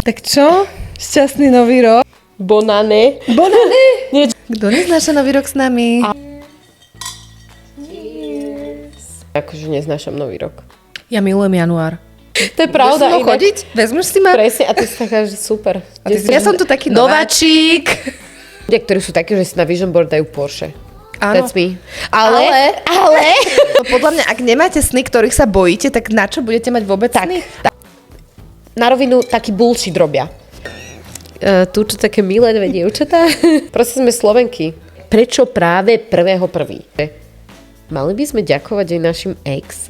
Tak čo? Šťastný nový rok. Bonane. Kto neznáša nový rok s nami? Akože neznášam nový rok. Ja milujem január. To je pravda. Budeš chodiť? Vezmeš si ma? Presne, a ty si taká, že super. Ja som tu taký nováčik. Ľudia, ktorí sú takí, že si na vision board dajú Porsche. Áno. That's me. Ale... No, podľa mňa, ak nemáte sny, ktorých sa bojíte, tak na čo budete mať vôbec sny? Na rovinu taký bullshit robia. Tu čo také milé dve dievčatá. Proste sme Slovenky. Prečo práve 1.1.? Mali by sme ďakovať aj našim ex.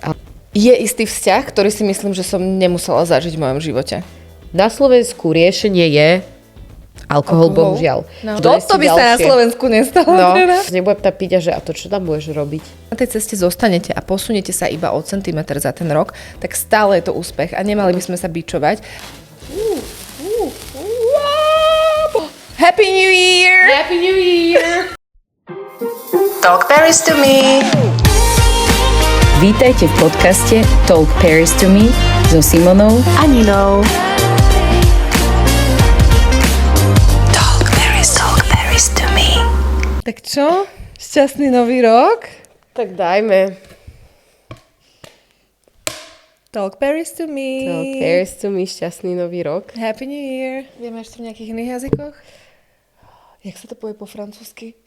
Je istý vzťah, ktorý si myslím, že som nemusela zažiť v mojom živote. Na Slovensku riešenie je alkohol, bohužiaľ. No. Toto by sa na Slovensku nestalo. No, nebudem tam piť a že a to čo tam budeš robiť? Na tej ceste zostanete a posuniete sa iba o centimetr za ten rok, tak stále je to úspech a nemali by sme sa bičovať. Happy New Year! Happy New Year! Talk Paris to me! Vítajte v podcaste Talk Paris to me so Simonou a Ninou. Tak čo? Šťastný nový rok? Tak dajme. Talk Paris to me. Talk Paris to me, šťastný nový rok. Happy New Year. Vieme ešte v nejakých iných jazykoch? Jak sa to povie po francúzsky?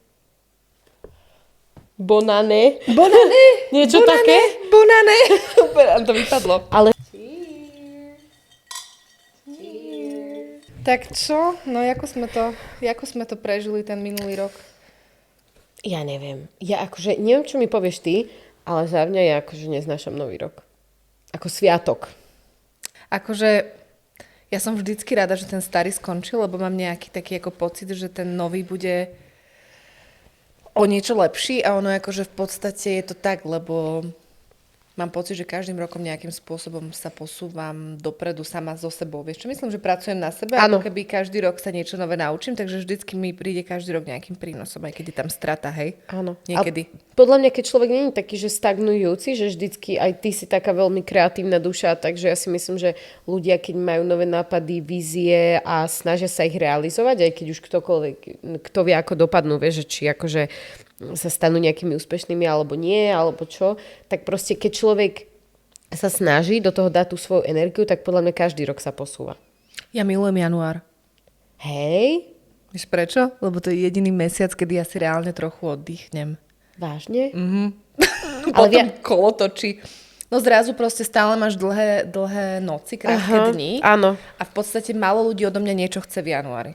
Bonane. Bonane. Niečo bonane, také? Bonane. Super, to vypadlo. Ale... Tak čo? No, ako sme to prežili ten minulý rok? Ja neviem. Ja akože, neviem, čo mi povieš ty, ale za mňa ja akože neznášam nový rok. Ako sviatok. Akože, ja som vždycky rada, že ten starý skončil, lebo mám nejaký taký ako pocit, že ten nový bude o niečo lepší a ono akože v podstate je to tak, lebo mám pocit, že každým rokom nejakým spôsobom sa posúvam dopredu sama so sebou. Vieš čo, myslím, že pracujem na sebe, ako keby každý rok sa niečo nové naučím, takže vždycky mi príde každý rok nejakým prínosom, aj keď je tam strata, hej? Áno. Niekedy. A podľa mňa, keď človek nie je taký, že stagnujúci, že vždycky aj ty si taká veľmi kreatívna duša, takže ja si myslím, že ľudia, keď majú nové nápady, vízie a snažia sa ich realizovať, aj keď už ktokoľvek, kto vie, ako dopadnú, vieš, že či akože sa stanú nejakými úspešnými alebo nie, alebo čo, tak proste keď človek sa snaží do toho dať tú svoju energiu, tak podľa mňa každý rok sa posúva. Ja milujem január. Hej? Vieš prečo? Lebo to je jediný mesiac, kedy ja si reálne trochu oddychnem. Vážne? Potom kolo točí. No zrazu proste stále máš dlhé noci, krátke dni. Áno. A v podstate málo ľudí odo mňa niečo chce v januári.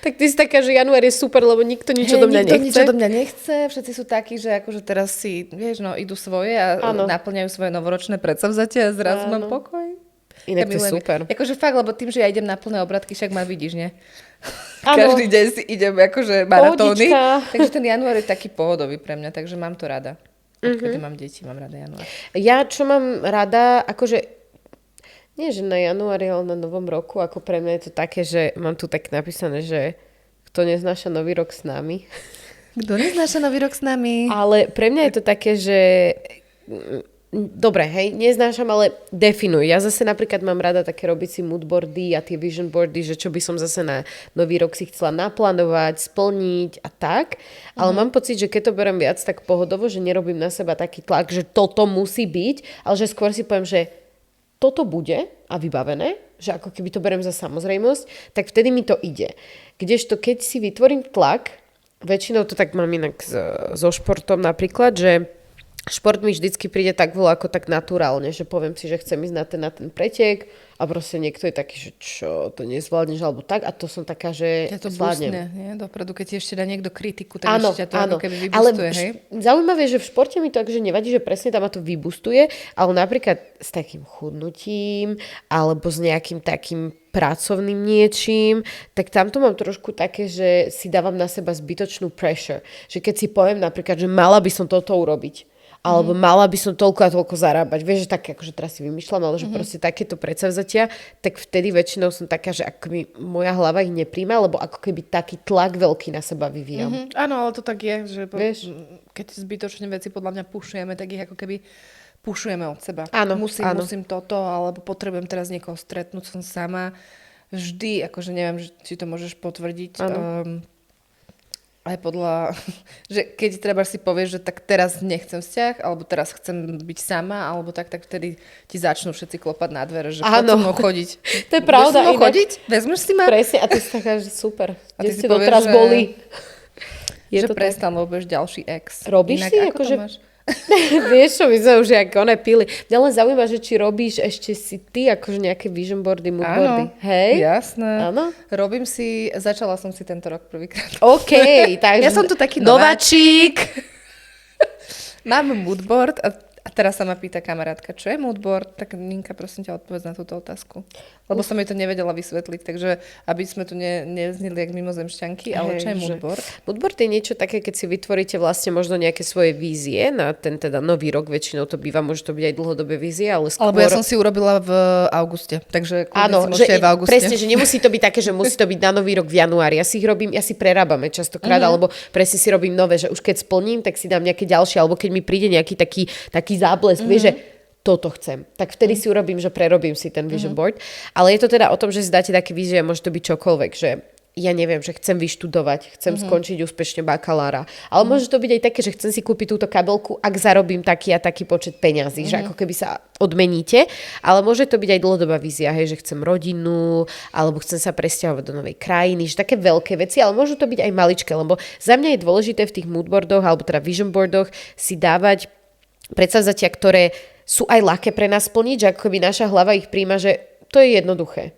Tak ty si taká, že január je super, lebo nikto nič odo mňa nechce. Nikto nič odo mňa nechce, všetci sú takí, že akože teraz si, vieš, no idú svoje a naplňajú svoje novoročné predsavzatia a zrazu mám pokoj. Inak to je super. Akože fakt, lebo tým, že ja idem na plné obratky, však ma vidíš, nie? Každý deň si idem akože maratóny. Takže ten január je taký pohodový pre mňa, takže mám to rada. Odkedy mám deti, mám rada január. Ja čo mám rada, akože nie, že na januári, ale na novom roku, ako pre mňa je to také, že mám tu tak napísané, že kto neznáša nový rok s nami. Kto neznáša nový rok s nami? Ale pre mňa je to také, že dobre, hej, neznášam, ale definuj. Ja zase napríklad mám rada také robiť si moodboardy a tie vision boardy, že čo by som zase na nový rok si chcela naplánovať, splniť a tak. Ale mám pocit, že keď to beriem viac tak pohodovo, že nerobím na seba taký tlak, že toto musí byť, ale že skôr si poviem, že toto bude a vybavené, že ako keby to beriem za samozrejmosť, tak vtedy mi to ide. Kdežto keď si vytvorím tlak, väčšinou to tak mám inak so športom napríklad, že šport mi vždycky príde tak veľa ako tak naturálne, že poviem si, že chcem ísť na ten pretek a proste niekto je taký, že čo, to nezvládneš alebo tak a to som taká, že ja to zvládnem. Nie? Dopredu, keď ti ešte dá niekto kritiku, tak ešte ťa to ako keby vybustuje, ale hej? Zaujímavé je, že v športe mi to akože nevadí, že presne tam ma to vybustuje, ale napríklad s takým chudnutím alebo s nejakým takým pracovným niečím, tak tamto mám trošku také, že si dávam na seba zbytočnú pressure. Že keď si poviem napríklad, že mala by som toto urobiť, alebo mala by som toľko a toľko zarábať. Vieš, že tak, akože teraz si vymýšľam, ale že proste takéto predsavzatia, tak vtedy väčšinou som taká, že ako mi moja hlava ich nepríjma, lebo ako keby taký tlak veľký na seba vyvíjam. Áno, ale to tak je, že vieš? Keď zbytočne veci podľa mňa pušujeme, tak ich ako keby pušujeme od seba. Áno, musím toto, alebo potrebujem teraz niekoho stretnúť, som sama. vždy, akože neviem, či to môžeš potvrdiť, Áno. aj podľa, že keď treba si povieš, že tak teraz nechcem vzťah, alebo teraz chcem byť sama, alebo tak vtedy ti začnú všetci klopať na dvere, že poď so mnou chodiť. To je pravda. Budeš so mnou inak. chodiť? Vezmeš si ma? Presne, a ty si taká, že super. A Kde ty si ste povieš, doteraz že- boli? Je Že to tak? prestan, lebo budeš ďalší ex. Robíš Inak, si? ako to Akože- máš? Vieš čo, my sme už jak one pili. Mňa len zaujíma, že či robíš ešte si ty akože nejaké vision boardy, mood boardy. Áno, Hej? jasné. Áno? Robím si, začala som si tento rok prvýkrát. OK, takže... Ja som tu taký nováčik. Mám moodboard a teraz sa ma pýta kamarátka, čo je moodboard, tak Ninka, prosím ťa, odpovedz na túto otázku. Lebo som jej to nevedela vysvetliť, takže aby sme tu neznili jak mimozemšťanky, ale čo je moodboard? Moodboard je niečo také, keď si vytvoríte vlastne možno nejaké svoje vízie na ten teda nový rok, väčšinou to býva, môže to byť aj dlhodobé vízie, ale skôr... Alebo ja som si urobila v auguste, takže Áno, kľudne si môžete aj v auguste. presne, že nemusí to byť také, že musí to byť na nový rok v januári. Ja si ich robím, ja si prerábame častokrát, alebo presne si robím nové, že už keď splním, tak si dám nejaké ďalšie, alebo keď mi príde nejaký taký záblesk, vieš, že toto chcem. Tak vtedy si urobím, že prerobím si ten vision board. Ale je to teda o tom, že si dáte také vízie, môže to byť čokoľvek, že ja neviem, že chcem vyštudovať, chcem skončiť úspešne bakalára. Ale môže to byť aj také, že chcem si kúpiť túto kabelku, ak zarobím taký a taký počet peňazí, že ako keby sa odmeníte. Ale môže to byť aj dlhodobá vízia, hej, že chcem rodinu, alebo chcem sa presťahovať do novej krajiny, že také veľké veci, ale môžu to byť aj maličké, lebo za mňa je dôležité v tých moodboardoch, alebo teda vision boardoch si dávať predsavzatia, ktoré sú aj ľahké pre nás splniť, že ako keby naša hlava ich príjma, že to je jednoduché.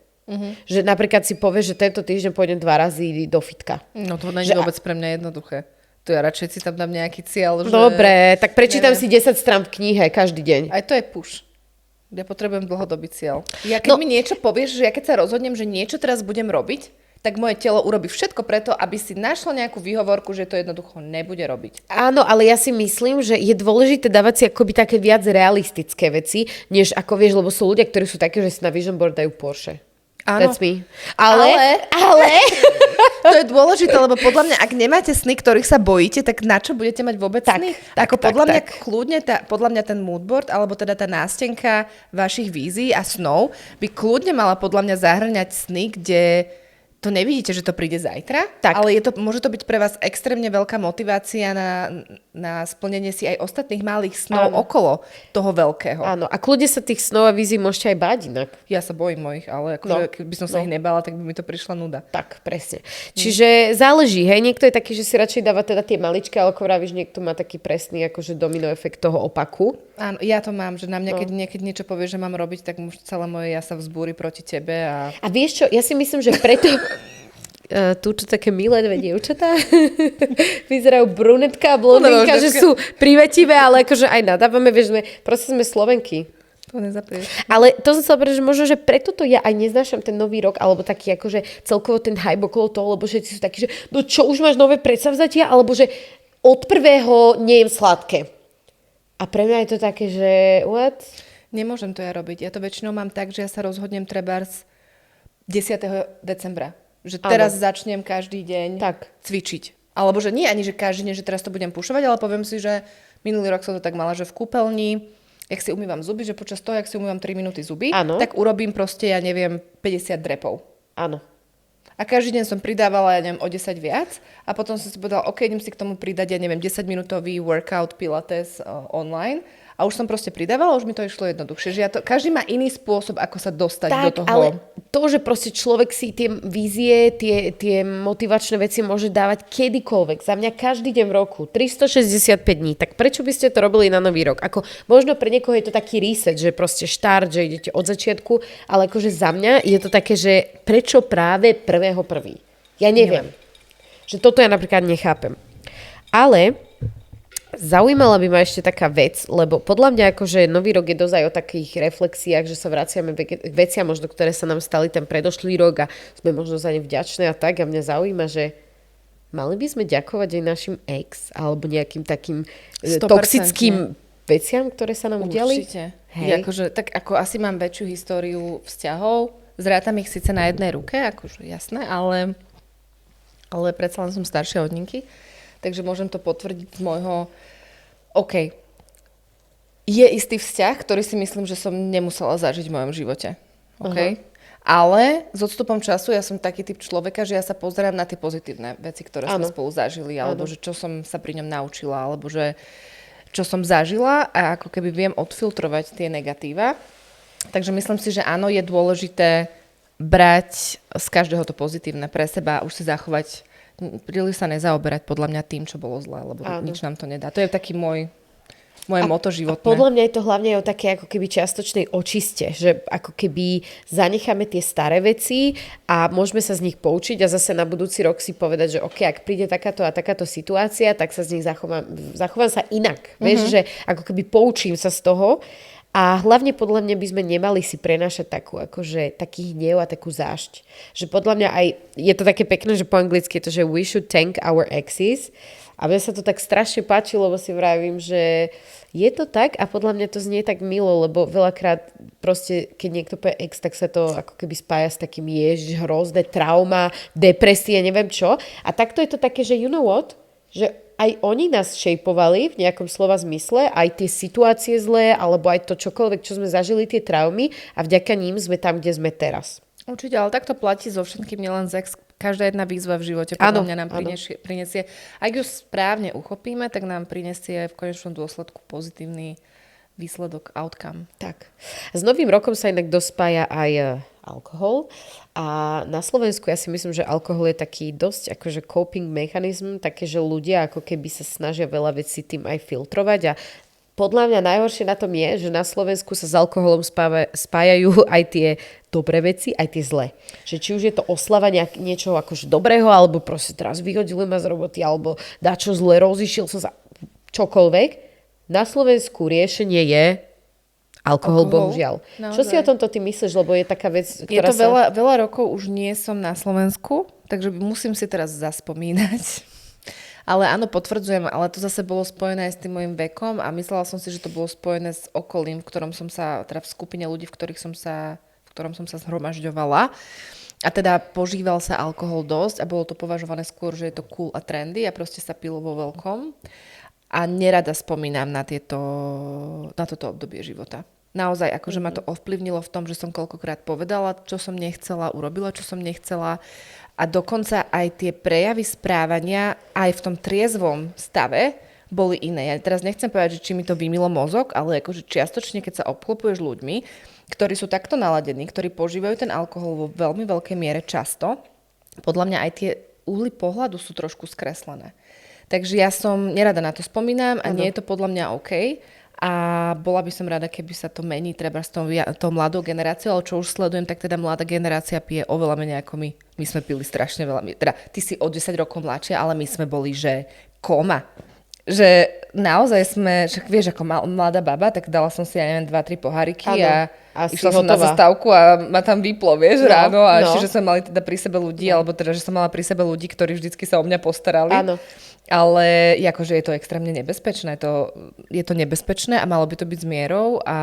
Že napríklad si povieš, že tento týždeň pôjdem 2 razy do fitka. No to nie je vôbec pre mňa jednoduché. To ja radšej si tam dám nejaký cieľ, že... Dobre, tak prečítam neviem. si 10 strán v knihe každý deň. Aj to je push. Ja potrebujem dlhodobý cieľ. Ja keď mi niečo povieš, že ja keď sa rozhodnem, že niečo teraz budem robiť, tak moje telo urobí všetko preto, aby si našlo nejakú výhovorku, že to jednoducho nebude robiť. Áno, ale ja si myslím, že je dôležité dávať si akoby také viac realistické veci, než ako vieš, lebo sú ľudia, ktorí sú takí, že si na vision board dajú Porsche. Áno. That's me. Ale... To je dôležité, lebo podľa mňa, ak nemáte sny, ktorých sa bojíte, tak na čo budete mať vôbec Tak, sny? tak, Ako tak, podľa mňa tak. kľudne, podľa mňa ten moodboard, alebo teda tá nástenka vašich vízií a snov by kľudne mala podľa mňa zahrňať sny, kde to nevidíte, že to príde zajtra, Tak. ale môže to byť pre vás extrémne veľká motivácia na splnenie si aj ostatných malých snov okolo toho veľkého. Áno, a kľudne sa tých snov a vízií môžete aj báť inak. Ja sa bojím mojich, ale akože, keby som sa ich nebala, tak by mi to prišla nuda. Tak, presne. Čiže záleží, hej, niekto je taký, že si radšej dáva teda tie maličké, ale ako vravíš, niekto má taký presný akože domino efekt toho opaku. Áno, ja to mám, že na mňa, keď niekedy niečo povieš, že mám robiť, tak už celé moje ja sa vzbúri proti tebe a... A vieš čo, ja si myslím, že preto... tu čo také milé dve dievčatá vyzerajú brunetka a blondinka, že sú privetivé, ale akože aj nadávame, vieš, proste sme Slovenky. To nezaprieš. Ale to som chcela povedať, že možno, že preto to ja aj neznášam ten nový rok, alebo taký akože celkovo ten hype okolo toho, lebo všetci sú takí, že no čo, už máš nové predsavzatia, alebo že od prvého nejem sladké. A pre mňa je to také, že what? Nemôžem to ja robiť. Ja to väčšinou mám tak, že ja sa rozhodnem trebárs 10. decembra. Že teraz začnem každý deň cvičiť. Alebo že nie ani, že každý deň, že teraz to budem pušovať, ale poviem si, že minulý rok som to tak mala, že v kúpeľni, jak si umývam zuby, že počas toho, jak si umývam 3 minúty zuby, tak urobím proste, ja neviem, 50 drepov. Áno. A každý deň som pridávala, ja neviem, o 10 viac a potom som si povedala, OK, idem si k tomu pridať, ja neviem, 10-minútový workout pilates online a už som proste pridávala, už mi to išlo jednoduchšie. Že každý má iný spôsob, ako sa dostať tak, do toho. Ale to, že proste človek si tie vízie, tie motivačné veci môže dávať kedykoľvek. Za mňa každý deň v roku, 365 dní. Tak prečo by ste to robili na nový rok? Ako, možno pre niekoho je to taký reset, že proste štart, že idete od začiatku, ale akože za mňa je to také, že prečo práve 1.1. Ja neviem. Že toto ja napríklad nechápem. Ale zaujímala by ma ešte taká vec, lebo podľa mňa akože nový rok je dosť aj o takých reflexiách, že sa vraciame k veciam možno, ktoré sa nám stali ten predošlý rok a sme možno za ne vďačné a tak. A mňa zaujíma, že mali by sme ďakovať aj našim ex alebo nejakým takým 100%. toxickým veciam, ktoré sa nám udiali? Určite. Hej. Akože, tak ako asi mám väčšiu históriu vzťahov, zrátam ich síce na jednej ruke, akože jasné, ale predsa len som staršia od Ninky, takže môžem to potvrdiť z môjho... OK. Je istý vzťah, ktorý si myslím, že som nemusela zažiť v mojom živote. OK? Ale s odstupom času ja som taký typ človeka, že ja sa pozerám na tie pozitívne veci, ktoré sme spolu zažili, alebo že čo som sa pri ňom naučila, alebo že čo som zažila a ako keby viem odfiltrovať tie negatíva. Takže myslím si, že áno, je dôležité brať z každého to pozitívne pre seba a už si zachovať, príliš sa nezaoberať podľa mňa tým, čo bolo zlé, lebo nič nám to nedá. To je taký moje moto životné. A podľa mňa je to hlavne o také ako keby čiastočnej očiste, že ako keby zanecháme tie staré veci a môžeme sa z nich poučiť a zase na budúci rok si povedať, že ok, ak príde takáto a takáto situácia, tak sa z nich zachovám sa inak. Vieš, že ako keby poučím sa z toho a hlavne podľa mňa by sme nemali si prenášať taký hnev a takú zášť. Že podľa mňa aj, je to také pekné, že po anglicky je to, že we should thank our exes. A mne sa to tak strašne páčilo, lebo si vravím, že je to tak a podľa mňa to znie tak milo, lebo veľakrát proste, keď niekto povie ex, tak sa to ako keby spája s takým ježiš, hrozné trauma, depresie, neviem čo. A takto je to také, že you know what? Že aj oni nás šejpovali v nejakom slova zmysle, aj tie situácie zlé, alebo aj to čokoľvek, čo sme zažili, tie traumy a vďaka ním sme tam, kde sme teraz. Určite, ale takto platí so všetkým, nielen z ex. Každá jedna výzva v živote podľa mňa nám prinesie, ak ju správne uchopíme, tak nám prinesie v konečnom dôsledku pozitívny výsledok, outcome. Tak. S novým rokom sa inak dospája aj alkohol a na Slovensku ja si myslím, že alkohol je taký dosť akože coping mechanizm, také, že ľudia ako keby sa snažia veľa vecí tým aj filtrovať a podľa mňa najhoršie na tom je, že na Slovensku sa s alkoholom spájajú aj tie dobré veci, aj tie zlé. Že či už je to oslava niečoho akože dobrého, alebo proste teraz vyhodili ma z roboty, alebo dačo zle, rozišiel som sa, čokoľvek. Na Slovensku riešenie je alkohol, bohužiaľ. Naozaj. Čo si o tomto ty myslíš, lebo je taká vec, ktorá je to veľa rokov už nie som na Slovensku, takže musím si teraz zaspomínať. Ale áno, potvrdzujem, ale to zase bolo spojené aj s tým môjim vekom a myslela som si, že to bolo spojené s okolím, v ktorom som sa, teda v skupine ľudí, v ktorom som sa zhromažďovala. A teda požíval sa alkohol dosť a bolo to považované skôr, že je to cool a trendy a proste sa pilo vo veľkom. A nerada spomínam na toto obdobie života. Naozaj, akože ma to ovplyvnilo v tom, že som koľkokrát povedala, čo som nechcela, urobila, čo som nechcela. A dokonca aj tie prejavy správania aj v tom triezvom stave boli iné. Ja teraz nechcem povedať, že či mi to vymilo mozog, ale akože čiastočne, keď sa obklopuješ ľuďmi, ktorí sú takto naladení, ktorí požívajú ten alkohol vo veľmi veľkej miere často, podľa mňa aj tie uhly pohľadu sú trošku skreslené. Takže ja som nerada na to spomínam a nie je to podľa mňa OK. A bola by som rada, keby sa to mení treba s tou mladou generáciou, ale čo už sledujem, tak teda mladá generácia pije oveľa menej ako my. My sme pili strašne veľa. Teda ty si o 10 rokov mladšia, ale my sme boli, že koma. Že naozaj sme, že vieš, ako mladá baba, tak dala som si, ja neviem, 2-3 poháriky a išla som na zastávku a ma tam vyplo, vieš, ráno a ešte, že sme mali teda pri sebe ľudí, alebo teda, že som mala pri sebe ľudí, ktorí vždycky sa o mňa postarali. Áno. Ale akože je to extrémne nebezpečné. Je to nebezpečné a malo by to byť s mierou a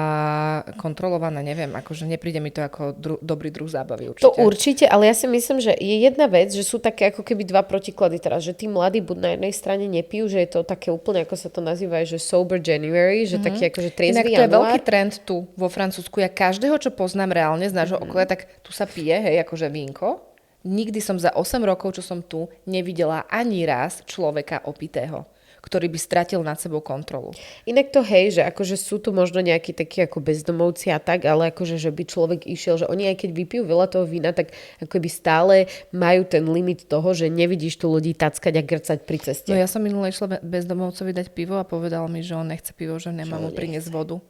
kontrolované, neviem, akože nepríde mi to ako dobrý druh zábavy určite. To určite, ale ja si myslím, že je jedna vec, že sú také ako keby dva protiklady teraz, že tí mladí buď na jednej strane nepijú, že je to také úplne, ako sa to nazýva, že sober January, že taký akože triezvy január. Inak to je veľký trend tu vo Francúzsku. Ja každého, čo poznám reálne z nášho okolia, tak tu sa pije, hej, akože vínko. Nikdy som za 8 rokov, čo som tu, nevidela ani raz človeka opitého, ktorý by stratil nad sebou kontrolu. Inak to hej, že akože sú tu možno nejakí takí ako bezdomovci a tak, ale akože, že by človek išiel, že oni aj keď vypijú veľa toho vína, tak ako by stále majú ten limit toho, že nevidíš tu ľudí tackať a grcať pri ceste. No ja som minule išla bezdomovcovi dať pivo a povedal mi, že on nechce pivo, že nemá mu priniesť vodu.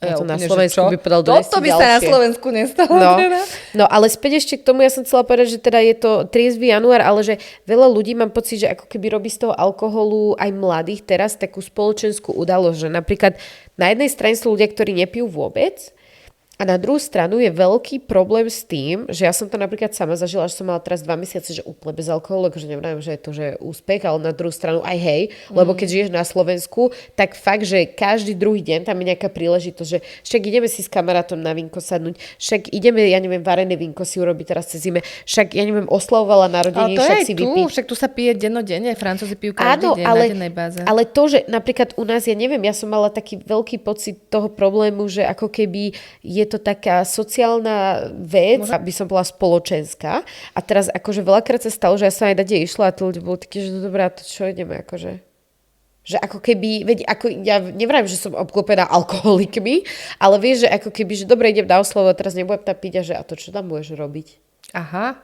Ja to na Slovensku by podal toto by ďalšie. Sa na Slovensku nestalo. No, ale späť ešte k tomu, ja som chcela povedať, že teda je to triezvy január, ale že veľa ľudí mám pocit, že ako keby robí z toho alkoholu aj mladých teraz takú spoločenskú udalosť, že napríklad na jednej strane sú ľudia, ktorí nepijú vôbec a na druhú stranu je veľký problém s tým, že ja som to napríklad sama zažila, že som mala teraz 2 mesiace, že úplne bez alkoholu, takže neviem, že je to že úspech, ale na druhú stranu aj hej, lebo keď žiješ na Slovensku, tak fakt, že každý druhý deň tam je nejaká príležitosť, že však ideme si s kamarátom na vínko sadnúť, však ideme, ja neviem, varené vínko si urobiť teraz cez zime, však ja neviem, oslavovala narodenie, však si vypiť. Však tu sa pije dennodenne, Francúzi pijú každý deň na dennej báze. Ale to, že napríklad u nás, ja neviem, ja som mala taký veľký pocit toho problému, že ako keby je je to taká sociálna vec, aby som bola spoločenská. A teraz akože veľakrát sa stalo, že ja som aj nade išla a tí ľudia boli takí, že no dobré, to čo ideme akože... Že ako keby, veď ako, ja nevrajím, že som obklopená alkoholikmi, ale vieš, že ako keby, že dobre, idem na oslovu a teraz nebudem tam piť a že a to čo tam budeš robiť? Aha.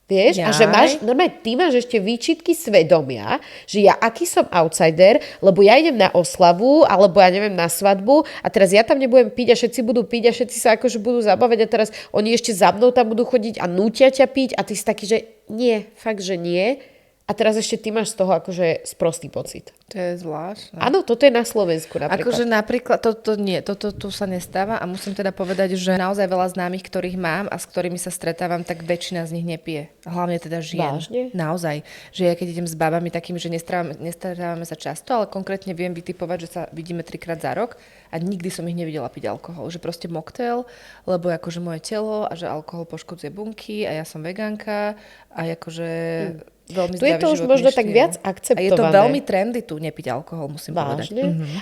Vieš? A že máš, normálne ty máš ešte výčitky svedomia, že ja aký som outsider, lebo ja idem na oslavu, alebo ja neviem, na svadbu a teraz ja tam nebudem piť a všetci budú piť a všetci sa akože budú zabávať a teraz oni ešte za mnou tam budú chodiť a nútia ťa piť a ty si taký, že nie, fakt, že nie. A teraz ešte ty máš z toho akože sprostý pocit. To je zvláštne. Áno, toto je na Slovensku napríklad. Akože napríklad, toto tu sa nestáva a musím teda povedať, že naozaj veľa známych, ktorých mám a s ktorými sa stretávam, tak väčšina z nich nepije. Hlavne teda žien. Vážne? Naozaj. Že ja keď idem s babami takými, že nestretávame sa často, ale konkrétne viem vytipovať, že sa vidíme 3-krát za rok a nikdy som ich nevidela piť alkohol. Že proste mocktail, lebo akože moje telo a že alkohol poškodzuje bunky a ja som vegánka a akože... Veľmi tu je to už možno tak viac akceptované. A je to veľmi trendy tu nepiť alkohol, musím povedať.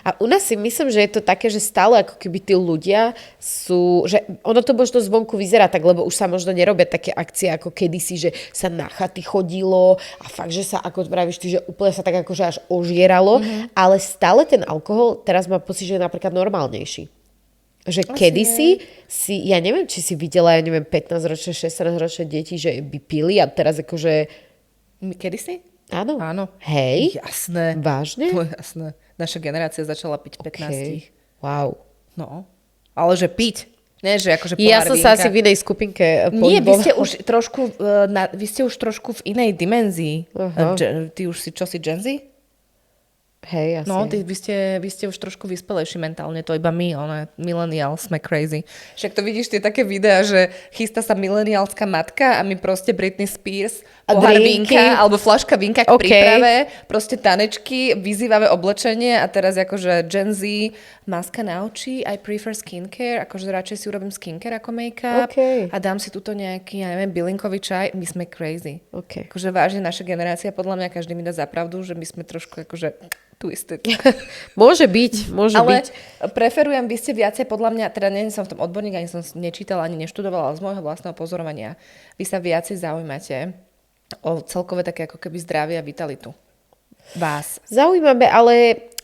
A u nás si myslím, že je to také, že stále ako keby tí ľudia sú, že ono to možno zvonku vyzerá tak, lebo už sa možno nerobia také akcie ako kedysi, že sa na chaty chodilo a fakt, že sa, ako pravíš ty, že úplne sa tak akože až ožieralo, ale stále ten alkohol, teraz mám pocit, že je napríklad normálnejší. Že kedysi si, ja neviem, či si videla, ja neviem, 15-ročné, 16-ročné deti, že by pili a teraz akože kedy si? Áno. Áno. Hej? Jasné. Vážne? To je jasné. Naša generácia začala piť 15. Okay. Wow. No. Ale že piť. Nie, že akože ja som sa asi v inej skupinke Nie, vy ste už trošku v inej dimenzii. Ty už si, čo si, Gen Z? Hej, asi. No, vy ste už trošku vyspelejší mentálne, to iba my, millennials, sme crazy. Však to vidíš, tie také videá, že chystá sa millennialská matka a my proste Britney Spears, pohár vínka, alebo fľaška vínka k príprave, proste tanečky, vyzývavé oblečenie a teraz akože Gen Z, maska na oči, I prefer skincare, akože radšej si urobím skincare ako make-up a dám si tuto nejaký, ja neviem, bylinkový čaj, my sme crazy. Akože vážne naša generácia, podľa mňa každý mi dá za pravdu, že my sme trošku akože twisted. Môže byť. Ale preferujem, vy ste viacej, podľa mňa, teda nie som v tom odborník, ani som nečítala, ani neštudovala, ale z môjho vlastného pozorovania, vy sa viacej zaujímate o celkové také ako keby zdravie a vitalitu. Vás. Zaujímavé, ale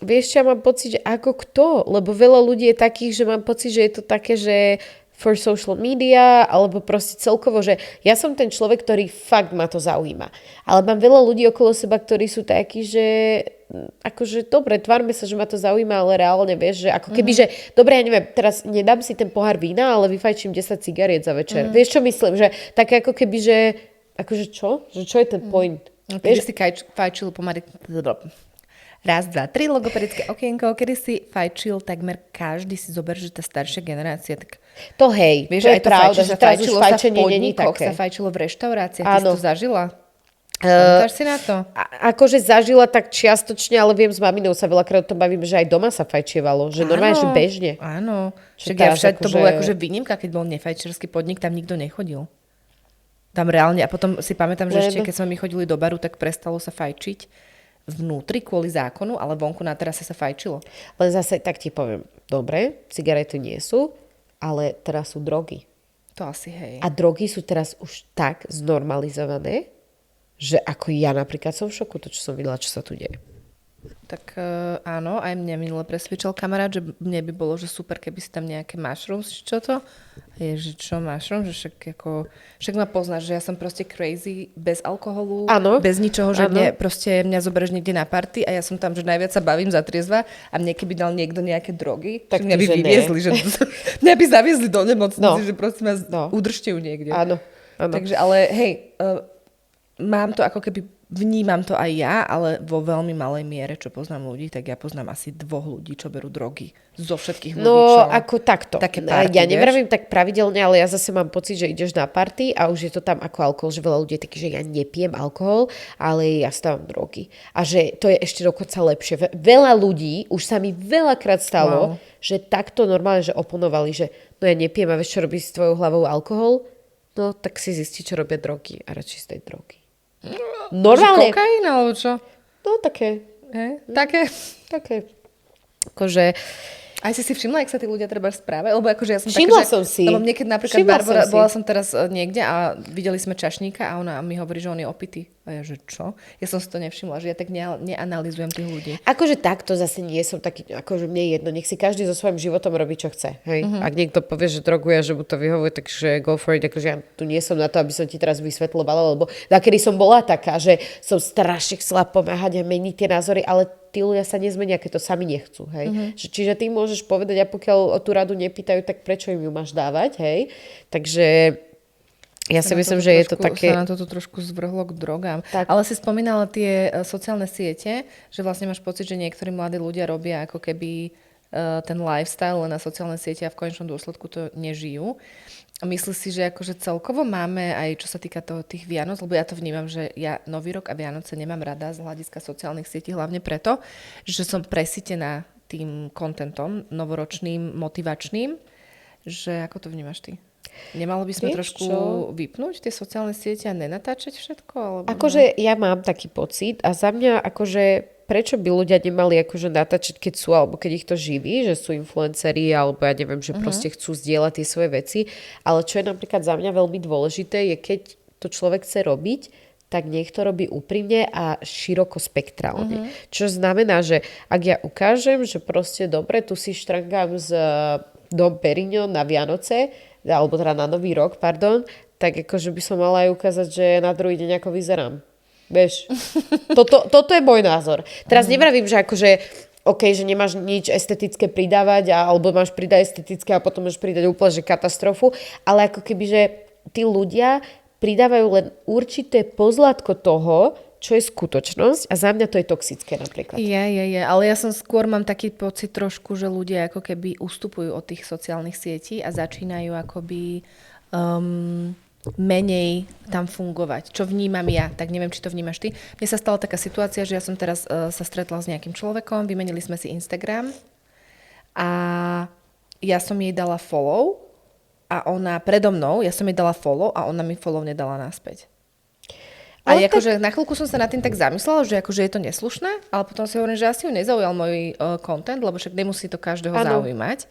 vieš, ja mám pocit, že ako kto? Lebo veľa ľudí je takých, že mám pocit, že je to také, že for social media, alebo proste celkovo, že ja som ten človek, ktorý fakt ma to zaujíma. Ale mám veľa ľudí okolo seba, ktorí sú takí, že akože dobre, tvárme sa, že ma to zaujíma, ale reálne vieš, že ako keby, že dobre, ja neviem, teraz nedám si ten pohár vína, ale vyfajčím 10 cigariet za večer. Vieš, čo myslím? Že také ako keby, že akože čo? Že čo je ten point? Kedy si fajčil pomaly... Raz, dva, tri, logopedické okienko, kedy si fajčil takmer každý, si zober, že tá staršia generácia, tak... To hej, vieš, to je aj pravda, že teraz už fajčenie není také. Sa fajčilo v reštauráciách, ty si to zažila? Pamätáš si na to? Akože zažila tak čiastočne, ale viem, s maminou sa veľakrát o tom bavím, že aj doma sa fajčievalo, že normálne, že bežne. Áno, však to bolo akože výnimka, keď bol nefajčerský podnik, tam nikto nechodil. Tam reálne, a potom si pamätám, že ešte keď sme my chodili do baru, tak prestalo sa fajčiť vnútri kvôli zákonu, ale vonku na terase sa fajčilo. Len zase tak ti poviem, dobre, cigarety nie sú, ale teraz sú drogy. To asi hej. A drogy sú teraz už tak znormalizované, že ako ja napríklad som v šoku, to čo som videla, čo sa tu deje. Tak áno, aj mňa minule presvedčil kamarát, že mne by bolo, že super, keby si tam nejaké mushrooms, či čo to? Ježiš, čo mushrooms? Že však ma poznáš, že ja som proste crazy, bez alkoholu, bez ničoho, že mňa zoberieš niekde na party a ja som tam, že najviac sa bavím za triezva a mne keby dal niekto nejaké drogy, tak mňa by vyviezli, že mňa by zaviezli do nemocnice, že proste ma udržte ju niekde. Áno. Takže, ale hej, mám to ako keby, vnímam to aj ja, ale vo veľmi malej miere, čo poznám ľudí, tak ja poznám asi 2 ľudí, čo berú drogy. Zo všetkých ľudí, čo... No, ako takto. Také party, ja nevravím tak pravidelne, ale ja zase mám pocit, že ideš na party a už je to tam ako alkohol, že veľa ľudí je taký, že ja nepijem alkohol, ale ja stávam drogy. A že to je ešte dokonca lepšie. Veľa ľudí, už sa mi veľakrát stalo, že takto normálne, že oponovali, že no ja nepijem a vieš, čo robí s tvojou hlavou alkohol? No, tak si zistí, čo robia drogy a radšej z tej drogy. Normálne. Kokain, alebo čo? No, také. Také. Akože, Aj si všimla, jak sa tí ľudia treba správajú? Lebo akože ja som Všimla taká, som si. Lebo niekedy napríklad Všimla Barbara, som si. bola som teraz niekde a videli sme čašníka a ona mi hovorí, že on je opitý. A ja, že čo? Ja som si to nevšimla, že ja tak neanalizujem tých ľudí. Akože takto zase nie som taký, akože mne je jedno, nech si každý so svojím životom robí, čo chce. Hej? Ak niekto povie, že droguje, že mu to vyhovuje, takže go for it. Akože ja tu nie som na to, aby som ti teraz vysvetľovala, lebo nakedy som bola taká, že som strašne chcela pomáhať a meniť tie názory, ale tí ľudia sa nezmenia, keď to sami nechcú. Hej? Čiže ty môžeš povedať, a pokiaľ o tú radu nepýtajú, tak prečo im ju máš dávať? Hej? Takže ja si myslím, že je to také... Sa na toto trošku zvrhlo k drogám. Tak. Ale si spomínala tie sociálne siete, že vlastne máš pocit, že niektorí mladí ľudia robia ako keby ten lifestyle len na sociálne siete a v konečnom dôsledku to nežijú. A myslíš si, že akože celkovo máme aj čo sa týka tých Vianoc, lebo ja to vnímam, že ja Nový rok a Vianoce nemám rada z hľadiska sociálnych sietí, hlavne preto, že som presítená tým kontentom novoročným, motivačným, že ako to vnímaš ty? Nemalo by sme trošku vypnúť tie sociálne siete a nenatáčať všetko? Alebo Akože ja mám taký pocit a za mňa akože prečo by ľudia nemali akože natáčať, keď sú, alebo keď ich to živí, že sú influenceri, alebo ja neviem, že proste chcú zdieľať tie svoje veci. Ale čo je napríklad za mňa veľmi dôležité, je keď to človek chce robiť, tak nech to robí úprimne a široko spektrálne. Čo znamená, že ak ja ukážem, že proste dobre, tu si štrangám z Dom Perignon na Vianoce, alebo teda na Nový rok, pardon, tak akože by som mala aj ukázať, že na druhý deň ako vyzerám. Vieš, toto je môj názor. Teraz nevravím, že akože OK, že nemáš nič estetické pridávať, alebo máš pridať estetické a potom máš pridať úplne, že katastrofu, ale ako keby, že tí ľudia pridávajú len určité pozlátko toho, čo je skutočnosť a za mňa to je toxické napríklad. ale ja som skôr mám taký pocit trošku, že ľudia ako keby ustupujú od tých sociálnych sietí a začínajú akoby menej tam fungovať. Čo vnímam ja, tak neviem, či to vnímaš ty. Mne sa stala taká situácia, že ja som teraz sa stretla s nejakým človekom, vymenili sme si Instagram a ja som jej dala follow a ona predo mnou, ja som jej dala follow a ona mi follow nedala naspäť. A akože na chvíľku som sa nad tým tak zamyslela, že akože je to neslušné, ale potom si hovorím, že asi ju nezaujal môj content, lebo však nemusí to každého zaujímať.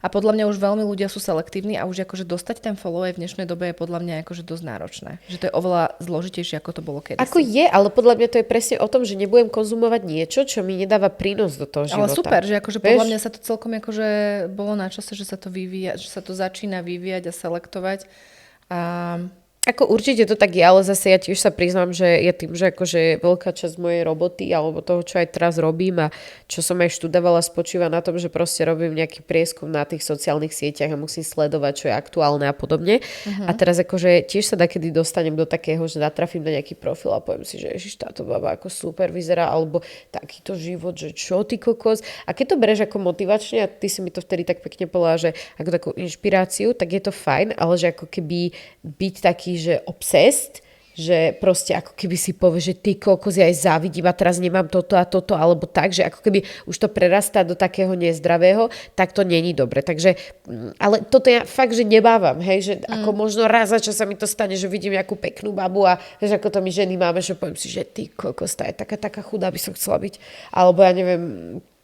A podľa mňa už veľmi ľudia sú selektívni a už akože dostať ten follow aj v dnešnej dobe je podľa mňa akože dosť náročné. Že to je oveľa zložitejšie, ako to bolo kedysi. Ako je, ale podľa mňa to je presne o tom, že nebudem konzumovať niečo, čo mi nedáva prínos do toho života. Ale super, že akože podľa mňa sa to celkom akože bolo na čase, že sa to vyvíja, že sa to začína vyvíjať a selektovať. Ako určite to tak je, ale zase ja tiež sa priznám, že je tým, že akože veľká časť mojej roboty alebo toho, čo aj teraz robím a čo som aj študovala, spočíva na tom, že proste robím nejaký prieskum na tých sociálnych sieťach a musím sledovať, čo je aktuálne a podobne. A teraz akože tiež sa dakedy dostanem do takého, že natrafím na nejaký profil a poviem si, že ježiš, táto baba ako super vyzerá, alebo takýto život, že čo ty kokos. A keď to bereš ako motivačne, a ty si mi to vtedy tak pekne povedala, že ako takú inšpiráciu, tak je to fajn, ale že ako keby byť taký, že obsessed, že proste ako keby si povie, že ty kokos, ja aj závidím a teraz nemám toto a toto, alebo tak, že ako keby už to prerastá do takého nezdravého, tak to není dobre. Takže, ale toto ja fakt, že nebávam, hej, že ako možno raz za čo sa mi to stane, že vidím nejakú peknú babu a že ako to my ženy máme, že poviem si, že ty kokos, tá je taká chudá, by som chcela byť. Alebo ja neviem,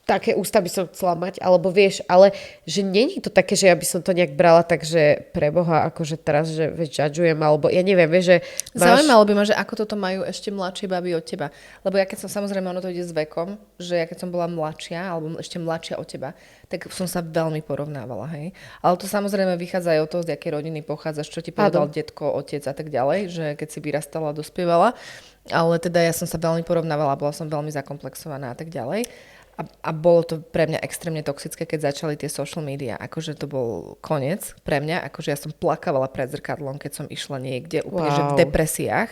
také ústa by som chcela mať, alebo vieš, ale že není to také, že ja by som to nejak brala tak, že preboha, akože teraz, že judžujem, alebo ja neviem, vieš, že máš... Zaujímalo by ma, že ako toto majú ešte mladšie baby od teba. Lebo ja keď som, samozrejme, ono to ide s vekom, že ja keď som bola mladšia, alebo ešte mladšia od teba, tak som sa veľmi porovnávala, hej. Ale to samozrejme vychádza aj od toho, z jakej rodiny pochádzaš, čo ti povedal detko, otec a tak ďalej, že keď si vyrastala, dospievala. Ale teda ja som sa veľmi porovnávala, bola som veľmi zakomplexovaná a tak ďalej. A bolo to pre mňa extrémne toxické, keď začali tie social media. Akože to bol koniec pre mňa. Akože ja som plakávala pred zrkadlom, keď som išla niekde úplne že v depresiách.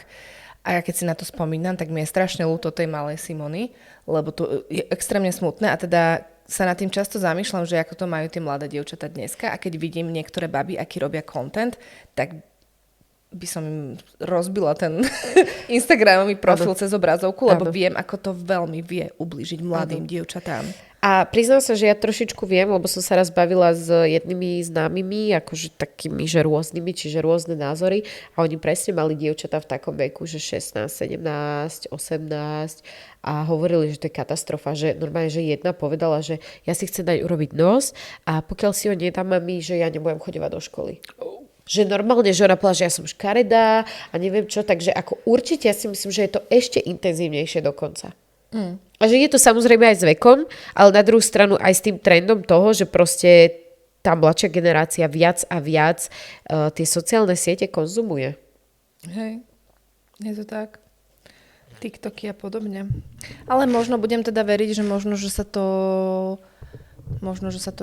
A ja keď si na to spomínam, tak mi je strašne ľúto tej malej Simony, lebo to je extrémne smutné. A teda sa nad tým často zamýšľam, že ako to majú tie mladé dievčatá dneska. A keď vidím niektoré baby, aký robia content, tak by som im rozbila ten Instagramový profil cez obrazovku, lebo viem, ako to veľmi vie ublížiť mladým dievčatám. A priznám sa, že ja trošičku viem, lebo som sa raz bavila s jednými známymi, akože takými, že rôznymi, čiže rôzne názory a oni presne mali dievčatá v takom veku, že 16, 17, 18 a hovorili, že to je katastrofa, že normálne, že jedna povedala, že ja si chcem dať urobiť nos a pokiaľ si ho nedám mami, že ja nebudem chodevať do školy. Že normálne, že ona povedala, že ja som škaredá a neviem čo, takže ako určite ja si myslím, že je to ešte intenzívnejšie dokonca. A že je to samozrejme aj s vekom, ale na druhú stranu aj s tým trendom toho, že proste tá mladšia generácia viac a viac tie sociálne siete konzumuje. Hej, je to tak. TikToky a podobne. Ale možno budem teda veriť, že možno, že sa to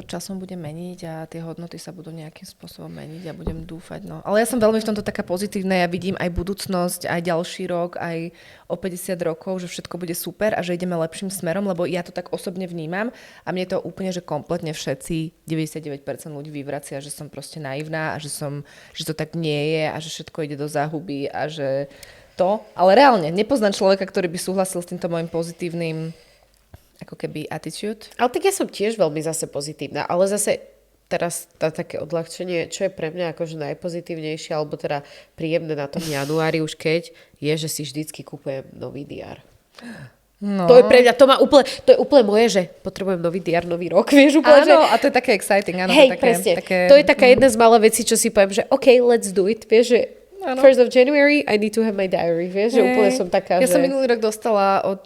časom bude meniť a tie hodnoty sa budú nejakým spôsobom meniť a budem dúfať. No. Ale ja som veľmi v tomto taká pozitívna, ja vidím aj budúcnosť, aj ďalší rok, aj o 50 rokov, že všetko bude super a že ideme lepším smerom, lebo ja to tak osobne vnímam a mne to úplne, že kompletne všetci, 99% ľudí vyvracia, že som proste naivná a že to tak nie je a že všetko ide do záhuby a že to. Ale reálne, nepoznám človeka, ktorý by súhlasil s týmto môjim pozitívnym ako keby attitude. Ale tak ja som tiež veľmi zase pozitívna, ale zase teraz také odľahčenie, čo je pre mňa akože najpozitívnejšie, alebo teda príjemné na tom januári už keď, je, že si vždycky kúpujem nový diár. No. To je pre mňa, to je úplne moje, že potrebujem nový diár, nový rok, vieš úplne, áno, a to je také exciting, áno. Hej, to je presne. také, to je taká jedna z malých vecí, čo si poviem, že OK, let's do it, vieš, že ano. 1st of January, I need to have my diary, vieš, že úplne som taká, ja že... som minulý rok dostala od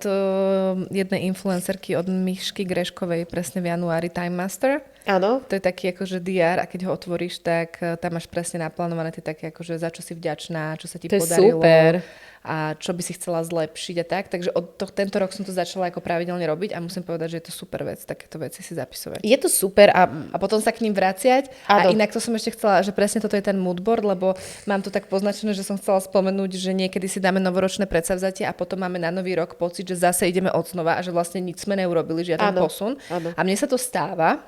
jednej influencerky, od Mišky Greškovej, presne v januári Time Master. Áno. To je taký akože diár a keď ho otvoríš, tak tam máš presne naplánované tie také akože za čo si vďačná, čo sa ti to podarilo. Super. A čo by si chcela zlepšiť a tak. Takže tento rok som to začala ako pravidelne robiť a musím povedať, že je to super vec, takéto veci si zapisovať. Je to super a potom sa k ním vraciať. A inak to som ešte chcela, že presne toto je ten moodboard, lebo mám to tak poznačené, že som chcela spomenúť, že niekedy si dáme novoročné predsavzatie a potom máme na nový rok pocit, že zase ideme od znova a že vlastne nič sme neurobili, žiaden posun. Áno. A mne sa to stáva.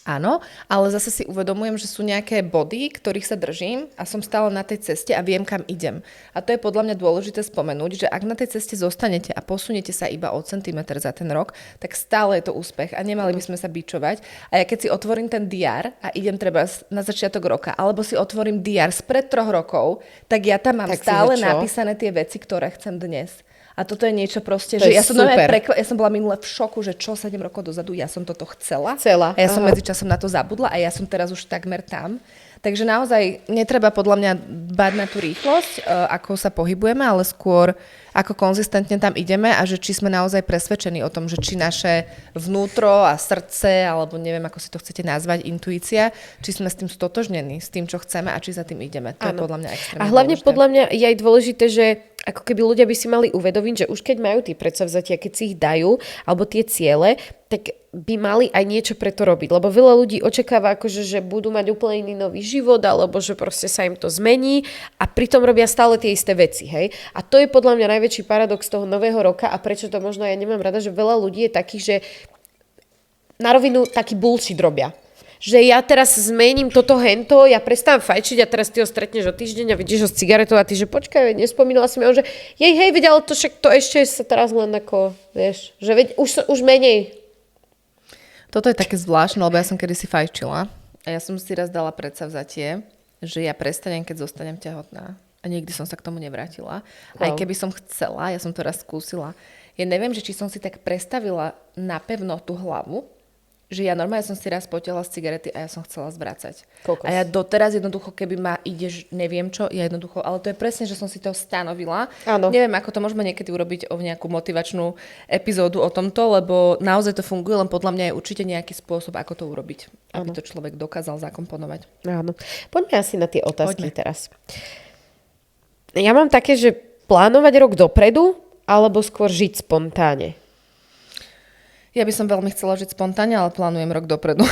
Áno, ale zase si uvedomujem, že sú nejaké body, ktorých sa držím a som stále na tej ceste a viem, kam idem. A to je podľa mňa dôležité spomenúť, že ak na tej ceste zostanete a posuniete sa iba o centimetr za ten rok, tak stále je to úspech a nemali by sme sa bičovať. A ja keď si otvorím ten diár a idem treba na začiatok roka, alebo si otvorím diár spred 3 rokov, tak ja tam mám tak stále napísané tie veci, ktoré chcem dnes. A toto je niečo proste, to že ja som bola minule v šoku, že čo 7 rokov dozadu, ja som toto chcela. A ja som medzičasom na to zabudla a ja som teraz už takmer tam. Takže naozaj netreba podľa mňa dbať na tú rýchlosť, ako sa pohybujeme, ale skôr ako konzistentne tam ideme a že či sme naozaj presvedčení o tom, že či naše vnútro a srdce, alebo neviem, ako si to chcete nazvať, intuícia, či sme s tým stotožnení, s tým, čo chceme a či za tým ideme. To je podľa mňa extrémne A hlavne dôležité. podľa mňa je aj dôležité, že ako keby ľudia by si mali uvedomiť, že už keď majú tie predsavzatia, keď si ich dajú, alebo tie ciele, tak by mali aj niečo pre to robiť. Lebo veľa ľudí očakáva, akože, že budú mať úplne iný nový život, alebo že proste sa im to zmení a pritom robia stále tie isté veci. Hej? A to je podľa mňa najväčší paradox toho nového roka a prečo to možno ja nemám rada, že veľa ľudí je takých, že na rovinu taký bullshit robia. Že ja teraz zmením toto hento, ja prestávam fajčiť a teraz ty ho stretneš o týždeň a vidíš ho s cigaretou a ty, že počkaj, nespomínala si mi, on, že hej, veď, ale to však to ešte sa teraz len ako, vieš, že veď už menej. Toto je také zvláštne, lebo ja som kedysi fajčila a ja som si raz dala predsavzatie, že ja prestanem, keď zostanem tehotná. A nikdy som sa k tomu nevrátila. Wow. Aj keby som chcela, ja som to raz skúsila. Ja neviem, že či som si tak prestavila napevno tú hlavu, že ja normálne som si raz potiahla z cigarety a ja som chcela zvracať. Kokos. A ja doteraz jednoducho, keby ma ideš, neviem čo, ja jednoducho, ale to je presne, že som si to stanovila. Áno. Neviem, ako to môžeme niekedy urobiť o nejakú motivačnú epizódu o tomto, lebo naozaj to funguje, len podľa mňa je určite nejaký spôsob, ako to urobiť, aby to človek dokázal zakomponovať. Áno. Poďme asi na tie otázky teraz. Ja mám také, že plánovať rok dopredu, alebo skôr žiť spontánne. Ja by som veľmi chcela žiť spontánne, ale plánujem rok dopredu.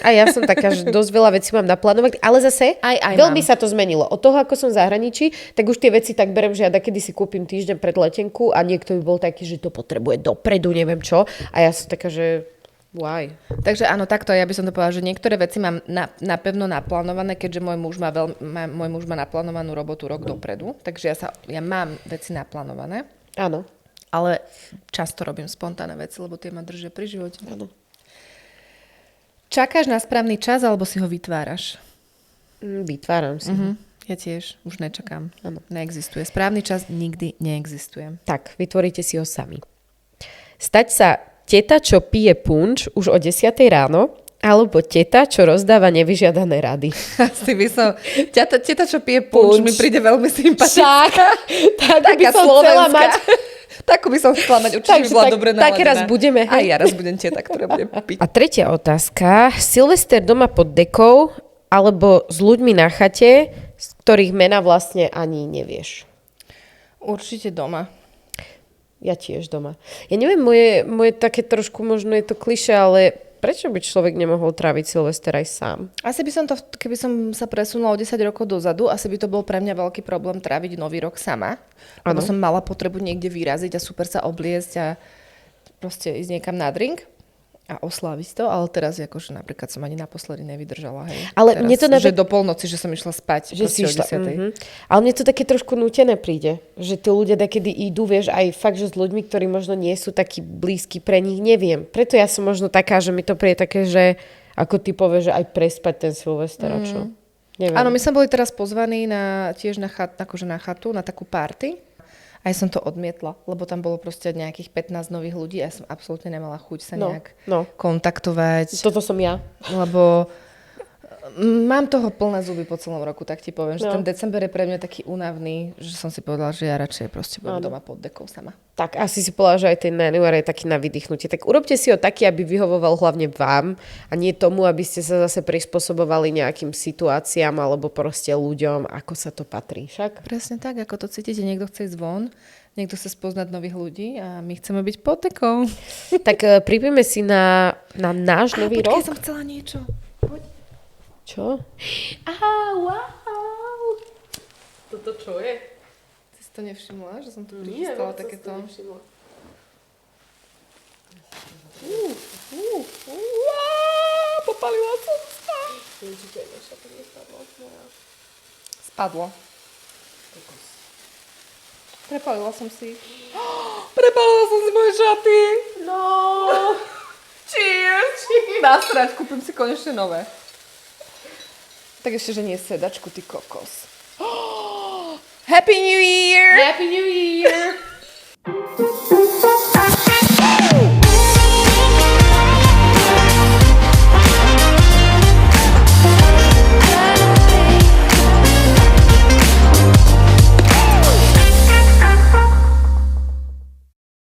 A ja som taká, že dosť veľa vecí mám naplánovať, ale zase aj veľmi mám. sa to zmenilo. Od toho, ako som v zahraničí, tak už tie veci tak berem, že ja dakedy si kúpim týždeň pred letenku a niekto by bol taký, že to potrebuje dopredu, neviem čo. A ja som taká, že why? Takže áno, takto ja by som to povedala, že niektoré veci mám napevno naplánované, keďže môj muž má naplánovanú robotu rok dopredu, takže ja mám veci naplánované. Áno. Ale často robím spontánne veci, lebo tie ma držia pri živote. Áno. Čakáš na správny čas, alebo si ho vytváraš? Vytváram si. Ja tiež už nečakám. Áno. Neexistuje. Správny čas nikdy neexistuje. Tak, vytvoríte si ho sami. Stať sa teta, čo pije punč už o 10 ráno, alebo teta, čo rozdáva nevyžiadané rady. Asi by som... Teta, čo pije punč, mi príde veľmi sympatická. Tak by Taká som chcela slovenská. mať. Takú by som chcela mať. Určite by Takže bola tak- dobre také naladená. raz budeme, hej? A ja raz budem teta, ktorá bude piť. A tretia otázka. Silvester doma pod dekou, alebo s ľuďmi na chate, z ktorých mena vlastne ani nevieš. Určite doma. Ja tiež doma. Ja neviem, moje také trošku, možno je to klišé, ale prečo by človek nemohol tráviť Silvester aj sám? Asi by som to, keby som sa presunula o 10 rokov dozadu, asi by to bol pre mňa veľký problém tráviť nový rok sama. Lebo Áno. som mala potrebu niekde vyraziť a super sa obliecť a proste ísť niekam na drink a osláviť to, ale teraz akože napríklad som ani naposledy nevydržala. Hej. Ale teraz, mne to že do polnoci, že som išla spať. Že si proste o išla. 10:00. Ale mne to také trošku nútené príde, že tí ľudia takedy idú, vieš, aj fakt, že s ľuďmi, ktorí možno nie sú takí blízki pre nich, neviem. Preto ja som možno taká, že mi to príde také, že ako ty povieš, že aj prespať ten Silvester, a čo? Neviem. Áno, my sme boli teraz pozvaní tiež na chatu, na takú party. A ja som to odmietla, lebo tam bolo proste nejakých 15 nových ľudí a ja som absolútne nemala chuť sa nejak kontaktovať. Toto som ja. Lebo mám toho plné zuby po celom roku, tak ti poviem, že No. ten december je pre mňa taký únavný, že som si povedala, že ja radšej proste budem doma pod dekou sama. Tak asi si povedala, že aj ten január je taký na vydýchnutie. Tak urobte si ho taký, aby vyhovoval hlavne vám a nie tomu, aby ste sa zase prispôsobovali nejakým situáciám alebo proste ľuďom, ako sa to patrí. Však? Presne tak, ako to cítite, niekto chce ísť von, niekto chce spoznať nových ľudí a my chceme byť pod dekou. Tak pripíme si na náš nový rok. som chcela niečo. Čo? Wow. Toto čo je? Ty si to nevšimla, že som tu prichystala takéto... Popalila som sa. Spadlo. Prepalila som si. Prepalila som si moje šaty. No. Cheers. Nasrať, kúpim si konečne nové. Tak ešte, že nie sedačku, ty kokos. Happy New Year! Happy New Year!